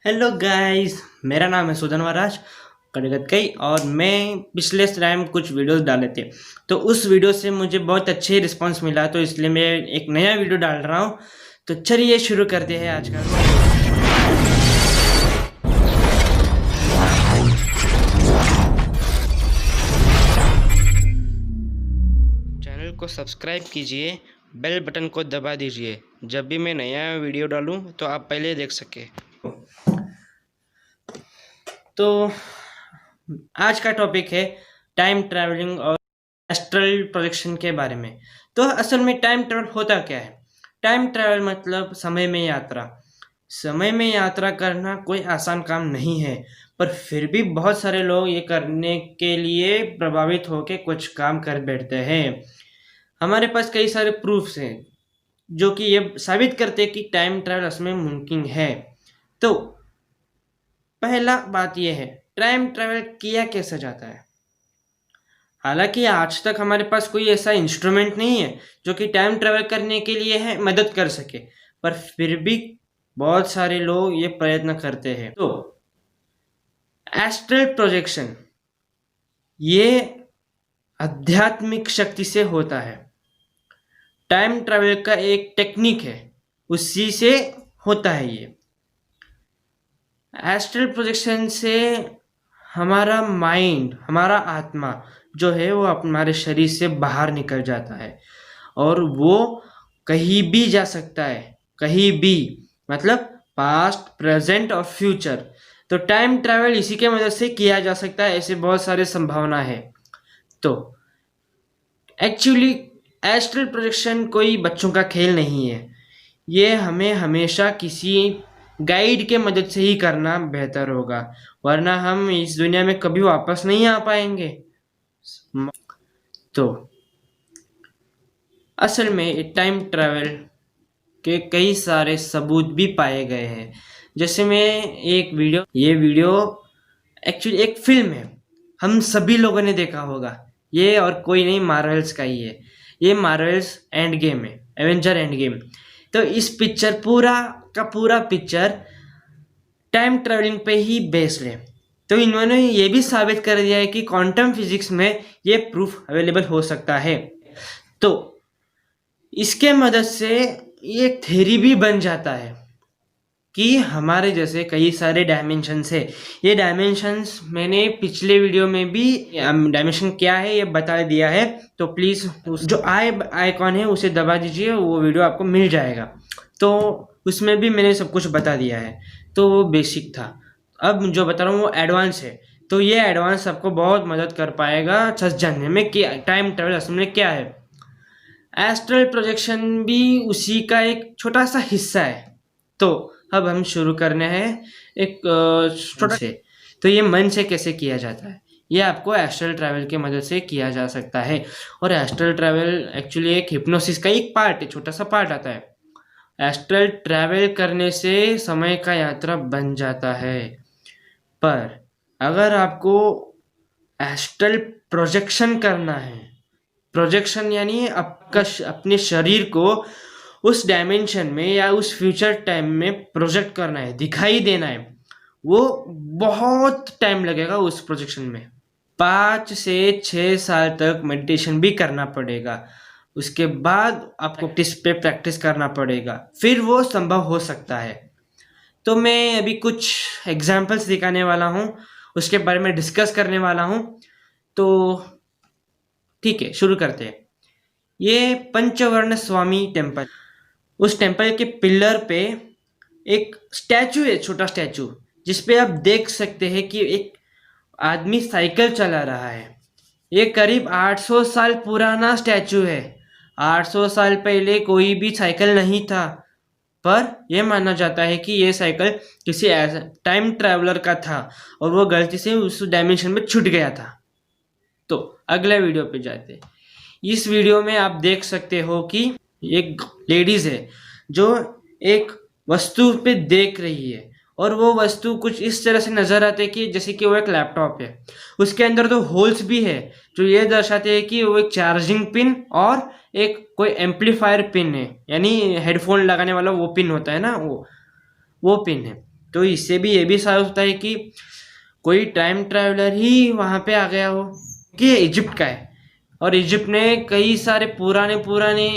Hello guys, मेरा नाम है सुधनवराज कड़गत कई और मैं पिछले टाइम कुछ वीडियोस डाले थे। तो उस वीडियो से मुझे बहुत अच्छे रिस्पांस मिला, तो इसलिए मैं एक नया वीडियो डाल रहा हूँ। तो चलिए शुरू करते हैं आज का। चैनल को सब्सक्राइब कीजिए, बेल बटन को दबा दीजिए। जब भी मैं नया वीडियो डालूँ तो आप पहले देख सके। तो आज का टॉपिक है टाइम ट्रैवलिंग और एस्ट्रल प्रोजेक्शन के बारे में। तो असल में टाइम ट्रैवल होता क्या है? टाइम ट्रैवल मतलब समय में यात्रा। समय में यात्रा करना कोई आसान काम नहीं है, पर फिर भी बहुत सारे लोग ये करने के लिए प्रभावित होकर कुछ काम कर बैठते हैं। हमारे पास कई सारे प्रूफ्स हैं जो कि ये साबित करते हैं कि टाइम ट्रैवल असल में मुमकिन है। तो पहला बात यह है, टाइम ट्रैवल किया कैसे जाता है? हालांकि आज तक हमारे पास कोई ऐसा इंस्ट्रूमेंट नहीं है जो कि टाइम ट्रैवल करने के लिए है मदद कर सके, पर फिर भी बहुत सारे लोग ये प्रयत्न करते हैं। तो एस्ट्रल प्रोजेक्शन ये आध्यात्मिक शक्ति से होता है। टाइम ट्रैवल का एक टेक्निक है, उसी से होता है ये। एस्ट्रल प्रोजेक्शन से हमारा माइंड, हमारा आत्मा जो है वो हमारे शरीर से बाहर निकल जाता है और वो कहीं भी जा सकता है, कहीं भी, मतलब पास्ट, प्रेजेंट और फ्यूचर। तो टाइम ट्रैवल इसी के मदद से किया जा सकता है, ऐसे बहुत सारे संभावना है। तो एक्चुअली एस्ट्रल प्रोजेक्शन कोई बच्चों का खेल नहीं है, ये हमें हमेशा किसी गाइड के मदद से ही करना बेहतर होगा, वरना हम इस दुनिया में कभी वापस नहीं आ पाएंगे। तो असल में टाइम ट्रैवल के कई सारे सबूत भी पाए गए हैं। जैसे मैं ये वीडियो एक्चुअली एक फिल्म है, हम सभी लोगों ने देखा होगा। ये और कोई नहीं, मार्वल्स का ही है। ये मार्वल्स एंड गेम है, एवेंजर एंड गेम। तो इस पिक्चर पूरा का पूरा पिक्चर टाइम ट्रैवलिंग पे ही बेस्ड है। तो इन्होंने ये भी साबित कर दिया है कि क्वांटम फिजिक्स में ये प्रूफ अवेलेबल हो सकता है। तो इसके मदद से ये थ्योरी भी बन जाता है कि हमारे जैसे कई सारे डायमेंशंस है। ये डायमेंशंस मैंने पिछले वीडियो में भी डायमेंशन क्या है ये बता दिया है। तो प्लीज़ जो आइकॉन है उसे दबा दीजिए, वो वीडियो आपको मिल जाएगा। तो उसमें भी मैंने सब कुछ बता दिया है। तो वो बेसिक था, अब जो बता रहा हूँ वो एडवांस है। तो ये एडवांस आपको बहुत मदद कर पाएगा सच जानने में कि टाइम ट्रैवल असल में क्या है। एस्ट्रल प्रोजेक्शन भी उसी का एक छोटा सा हिस्सा है। तो अब हम शुरू करने हैं एक छोटा से। तो ये मन से कैसे किया जाता है, ये आपको एस्ट्रल ट्रैवल की मदद से किया जा सकता है। और एस्ट्रल ट्रैवल एक्चुअली एक हिप्नोसिस का एक पार्ट है, छोटा सा पार्ट आता है। एस्ट्रल ट्रैवल करने से समय का यात्रा बन जाता है, पर अगर आपको एस्ट्रल प्रोजेक्शन करना है, प्रोजेक्शन यानी आपका अपने शरीर को उस डायमेंशन में या उस फ्यूचर टाइम में प्रोजेक्ट करना है, दिखाई देना है, वो बहुत टाइम लगेगा। उस प्रोजेक्शन में 5 से 6 साल तक मेडिटेशन भी करना पड़ेगा। उसके बाद आपको प्रैक्टिस करना पड़ेगा, फिर वो संभव हो सकता है। तो मैं अभी कुछ एग्जाम्पल्स दिखाने वाला हूँ, उसके बारे में डिस्कस करने वाला हूँ। तो ठीक है, शुरू करते हैं। ये पंचवर्ण स्वामी टेम्पल, उस टेम्पल के पिलर पे एक स्टैचू है, छोटा स्टैचू, जिसपे आप देख सकते हैं कि एक आदमी साइकिल चला रहा है। ये करीब 800 साल पुराना स्टैचू है। 800 साल पहले कोई भी साइकिल नहीं था, पर यह माना जाता है कि यह साइकिल किसी ऐसा टाइम ट्रैवलर का था और वो गलती से उस डायमेंशन में छूट गया था। तो अगले वीडियो पे जाते हैं। इस वीडियो में आप देख सकते हो कि एक लेडीज है जो एक वस्तु पे देख रही है, और वो वस्तु कुछ इस तरह से नजर आते है कि जैसे कि वो एक लैपटॉप है। उसके अंदर 2 होल्स भी है जो ये दर्शाते हैं कि वो एक चार्जिंग पिन और एक कोई एम्पलीफायर पिन है, यानी हेडफोन लगाने वाला वो पिन होता है ना, वो पिन है। तो इससे भी ये भी साबित होता है कि कोई टाइम ट्रैवलर ही वहाँ पे आ गया हो, कि ये इजिप्ट का है और इजिप्ट में कई सारे पुराने पुराने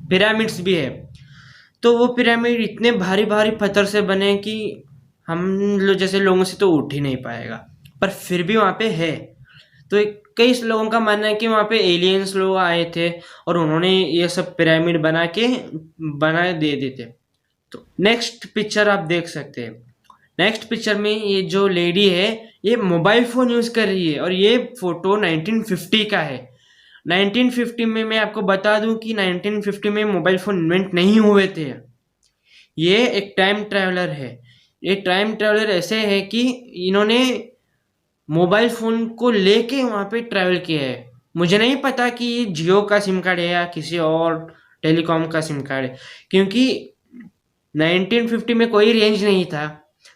पिरामिड्स भी है। तो वो पिरामिड इतने भारी भारी पत्थर से बने कि हम लोग जैसे लोगों से तो उठ ही नहीं पाएगा, पर फिर भी वहाँ पे है। तो कई लोगों का मानना है कि वहाँ पे एलियंस लोग आए थे और उन्होंने ये सब पिरामिड बना दे देते। तो नेक्स्ट पिक्चर आप देख सकते हैं। नेक्स्ट पिक्चर में ये जो लेडी है ये मोबाइल फ़ोन यूज़ कर रही है और ये फ़ोटो 1950 का है। 1950 में मैं आपको बता दूं कि 1950 में मोबाइल फ़ोन इन्वेंट नहीं हुए थे। ये एक टाइम ट्रैवलर है। ये टाइम ट्रैवलर ऐसे है कि इन्होंने मोबाइल फ़ोन को लेके वहाँ पे ट्रैवल किया है। मुझे नहीं पता कि ये जियो का सिम कार्ड है या किसी और टेलीकॉम का सिम कार्ड है, क्योंकि 1950 में कोई रेंज नहीं था।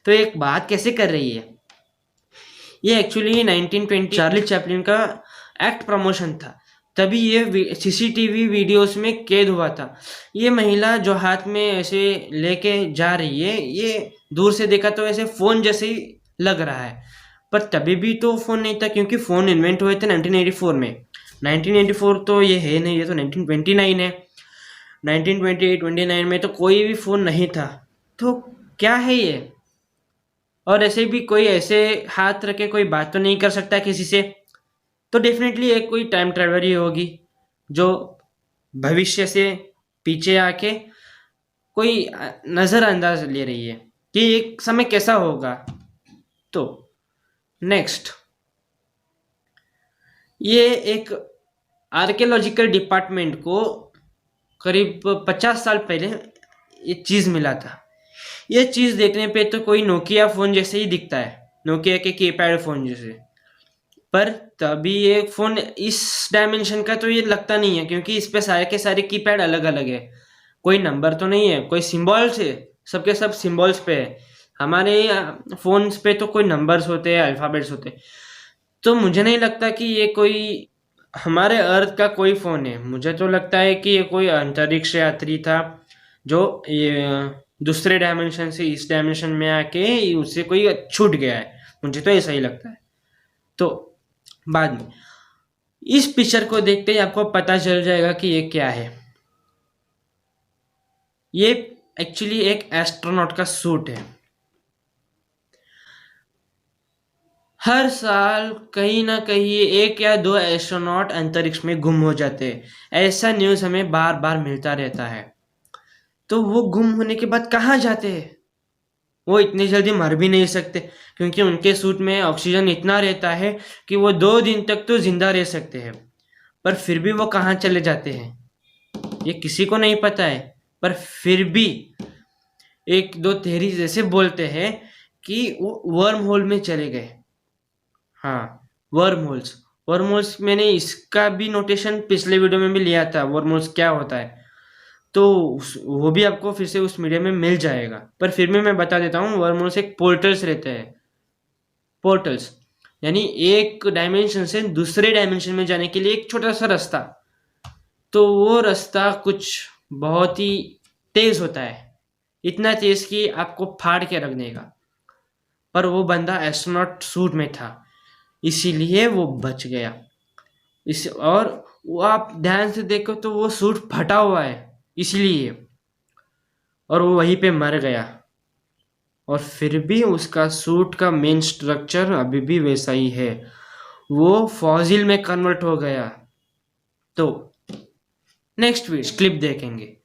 तो एक बात कैसे कर रही है? ये एक्चुअली 1920 चार्ली चैपलिन का एक्ट प्रमोशन था, तभी ये सीसीटीवी वीडियोस में कैद हुआ था। ये महिला जो हाथ में ऐसे लेके जा रही है, ये दूर से देखा तो ऐसे फ़ोन जैसे ही लग रहा है, पर तभी भी तो फ़ोन नहीं था, क्योंकि फ़ोन इन्वेंट हुए थे 1984 में। 1984 तो ये है नहीं, ये तो 1929 है। 1929 में तो कोई भी फ़ोन नहीं था। तो क्या है ये? और ऐसे भी कोई ऐसे हाथ रखे कोई बात तो नहीं कर सकता किसी से, तो डेफिनेटली एक कोई टाइम ट्रैवलर ही होगी जो भविष्य से पीछे आके कोई नज़रअंदाज ले रही है कि एक समय कैसा होगा। तो नेक्स्ट, ये एक आर्कियोलॉजिकल डिपार्टमेंट को करीब 50 साल पहले ये चीज़ मिला था। ये चीज़ देखने पे तो कोई नोकिया फ़ोन जैसे ही दिखता है, नोकिया के कीपैड फ़ोन जैसे, पर तभी ये फ़ोन इस डायमेंशन का तो ये लगता नहीं है, क्योंकि इस पे सारे के सारे कीपैड अलग अलग है। कोई नंबर तो नहीं है, कोई सिम्बॉल्स है, सबके सब सिम्बॉल्स पे है। हमारे फ़ोन्स पे तो कोई नंबर्स होते हैं, अल्फ़ाबेट्स होते हैं। तो मुझे नहीं लगता कि ये कोई हमारे अर्थ का कोई फ़ोन है। मुझे तो लगता है कि ये कोई अंतरिक्ष यात्री था जो ये दूसरे डायमेंशन से इस डायमेंशन में आके उससे कोई छूट गया है। मुझे तो ऐसा ही लगता है। तो बाद में इस पिक्चर को देखते ही आपको पता चल जाएगा कि ये क्या है। ये एक्चुअली एक एस्ट्रोनॉट का सूट है। हर साल कहीं ना कहीं एक या दो एस्ट्रोनॉट अंतरिक्ष में गुम हो जाते हैं, ऐसा न्यूज़ हमें बार बार मिलता रहता है। तो वो गुम होने के बाद कहाँ जाते हैं? वो इतनी जल्दी मर भी नहीं सकते, क्योंकि उनके सूट में ऑक्सीजन इतना रहता है कि वो 2 दिन तक तो जिंदा रह सकते हैं। पर फिर भी वो कहाँ चले जाते हैं ये किसी को नहीं पता है। पर फिर भी एक दो थ्योरीज ऐसे बोलते हैं कि वो वर्म होल में चले गए। हाँ, वर्म होल्स मैंने इसका भी नोटेशन पिछले वीडियो में भी लिया था, वर्म होल्स क्या होता है। तो वो भी आपको फिर से उस मीडिया में मिल जाएगा, पर फिर भी मैं बता देता हूँ। वर्म होल्स एक पोर्टल्स रहते हैं। पोर्टल्स यानी एक डायमेंशन से दूसरे डायमेंशन में जाने के लिए एक छोटा सा रास्ता। तो वो रास्ता कुछ बहुत ही तेज होता है, इतना तेज कि आपको फाड़ के रख देगा। पर वो बंदा एस्ट्रोनॉट सूट में था, इसीलिए वो बच गया। और वो आप ध्यान से देखो तो वो सूट फटा हुआ है इसलिए, और वो वहीं पे मर गया। और फिर भी उसका सूट का मेन स्ट्रक्चर अभी भी वैसा ही है, वो फॉसिल में कन्वर्ट हो गया। तो नेक्स्ट क्लिप देखेंगे।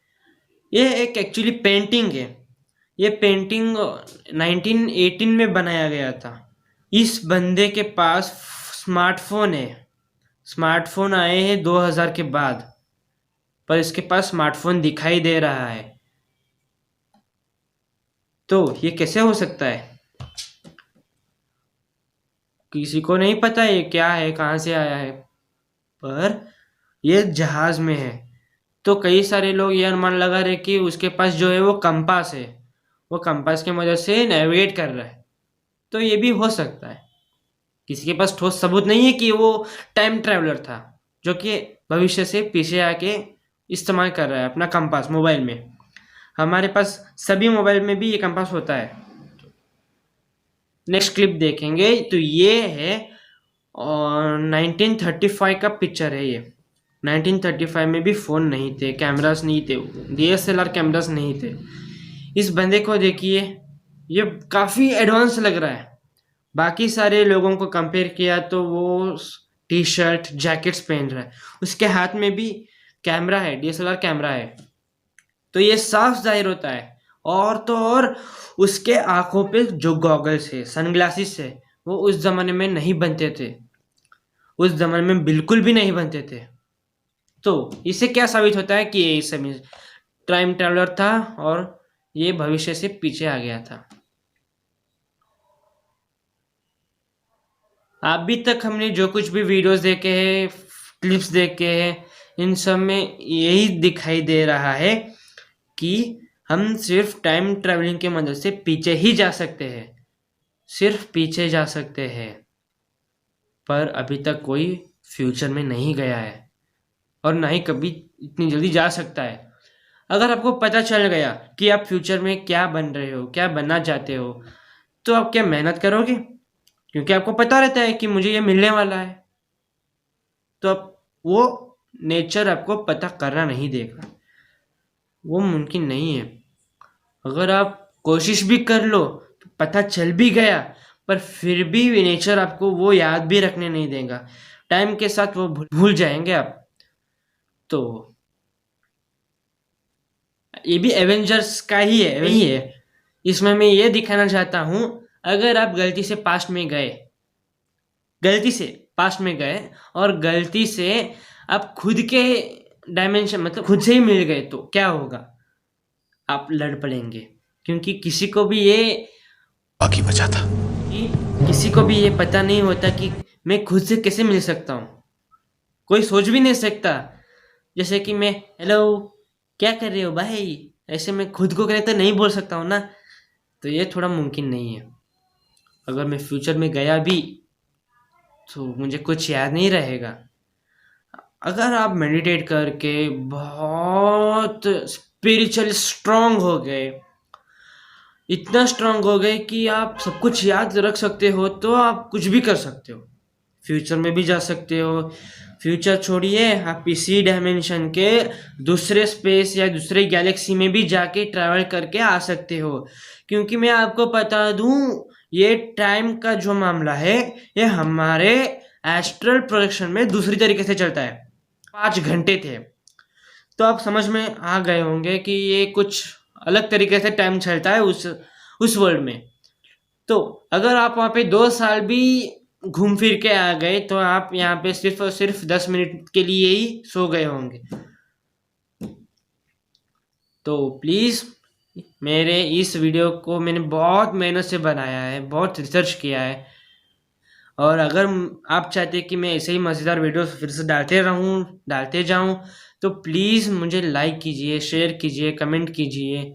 ये एक एक्चुअली पेंटिंग है। ये पेंटिंग 1918 में बनाया गया था। इस बंदे के पास स्मार्टफोन है। स्मार्टफोन आए हैं 2000 के बाद, पर इसके पास स्मार्टफोन दिखाई दे रहा है। तो ये कैसे हो सकता है? किसी को नहीं पता ये क्या है, कहाँ से आया है, पर ये जहाज में है। तो कई सारे लोग ये अनुमान लगा रहे कि उसके पास जो है वो कंपास है, वो कंपास की मदद से नेविगेट कर रहा है। तो ये भी हो सकता है। किसी के पास ठोस सबूत नहीं है कि वो टाइम ट्रैवलर था जो कि भविष्य से पीछे आके इस्तेमाल कर रहा है अपना कंपास मोबाइल में। हमारे पास सभी मोबाइल में भी ये कंपास होता है। नेक्स्ट क्लिप देखेंगे तो ये है और 1935 का पिक्चर है ये। 1935 में भी फ़ोन नहीं थे, कैमरास नहीं थे, DSLR कैमरास नहीं थे। इस बंदे को देखिए, ये काफ़ी एडवांस लग रहा है। बाकी सारे लोगों को कंपेयर किया तो वो टी शर्ट जैकेट्स पहन रहा है, उसके हाथ में भी कैमरा है, DSLR कैमरा है, तो ये साफ जाहिर होता है। और तो और उसके आंखों पे जो गॉगल्स है, सनग्लासेस है, वो उस जमाने में नहीं बनते थे, उस जमाने में बिल्कुल भी नहीं बनते थे। तो इससे क्या साबित होता है कि ये इस समय टाइम ट्रैवलर था और ये भविष्य से पीछे आ गया था। अभी तक हमने जो कुछ भी वीडियोस देखे हैं, क्लिप्स देखे हैं, इन सब में यही दिखाई दे रहा है कि हम सिर्फ टाइम ट्रैवलिंग की मदद से पीछे ही जा सकते हैं, सिर्फ पीछे जा सकते हैं, पर अभी तक कोई फ्यूचर में नहीं गया है और ना ही कभी इतनी जल्दी जा सकता है। अगर आपको पता चल गया कि आप फ्यूचर में क्या बन रहे हो, क्या बनना चाहते हो, तो आप क्या मेहनत करोगे? क्योंकि आपको पता रहता है कि मुझे ये मिलने वाला है, तो अब वो नेचर आपको पता करना नहीं देगा, वो मुमकिन नहीं है। अगर आप कोशिश भी कर लो तो पता चल भी गया, पर फिर भी नेचर आपको वो याद भी रखने नहीं देगा, टाइम के साथ वो भूल जाएंगे आप। तो ये भी एवेंजर्स का ही है। इसमें मैं ये दिखाना चाहता हूँ, अगर आप गलती से पास्ट में गए और गलती से आप खुद के डायमेंशन मतलब खुद से ही मिल गए तो क्या होगा? आप लड़ पड़ेंगे, क्योंकि किसी को भी ये पता नहीं होता कि मैं खुद से कैसे मिल सकता हूँ। कोई सोच भी नहीं सकता, जैसे कि मैं हेलो क्या कर रहे हो भाई, ऐसे मैं खुद को करे तो नहीं बोल सकता हूँ ना, तो ये थोड़ा मुमकिन नहीं है। अगर मैं फ्यूचर में गया भी तो मुझे कुछ याद नहीं रहेगा। अगर आप मेडिटेट करके बहुत स्पिरिचुअल स्ट्रांग हो गए, इतना स्ट्रांग हो गए कि आप सब कुछ याद रख सकते हो, तो आप कुछ भी कर सकते हो, फ्यूचर में भी जा सकते हो। फ्यूचर छोड़िए, आप इसी डायमेंशन के दूसरे स्पेस या दूसरे गैलेक्सी में भी जाके ट्रैवल करके आ सकते हो। क्योंकि मैं आपको बता दूं, ये टाइम का जो मामला है, ये हमारे एस्ट्रल प्रोजेक्शन में दूसरी तरीके से चलता है। 5 घंटे थे, तो आप समझ में आ गए होंगे कि ये कुछ अलग तरीके से टाइम चलता है उस वर्ल्ड में। तो अगर आप वहाँ पे 2 साल भी घूम फिर के आ गए, तो आप यहाँ पे सिर्फ और सिर्फ 10 मिनट के लिए ही सो गए होंगे। तो प्लीज़, मेरे इस वीडियो को मैंने बहुत मेहनत से बनाया है, बहुत रिसर्च किया है, और अगर आप चाहते हैं कि मैं ऐसे ही मज़ेदार वीडियोस फिर से डालते जाऊं, तो प्लीज़ मुझे लाइक कीजिए, शेयर कीजिए, कमेंट कीजिए।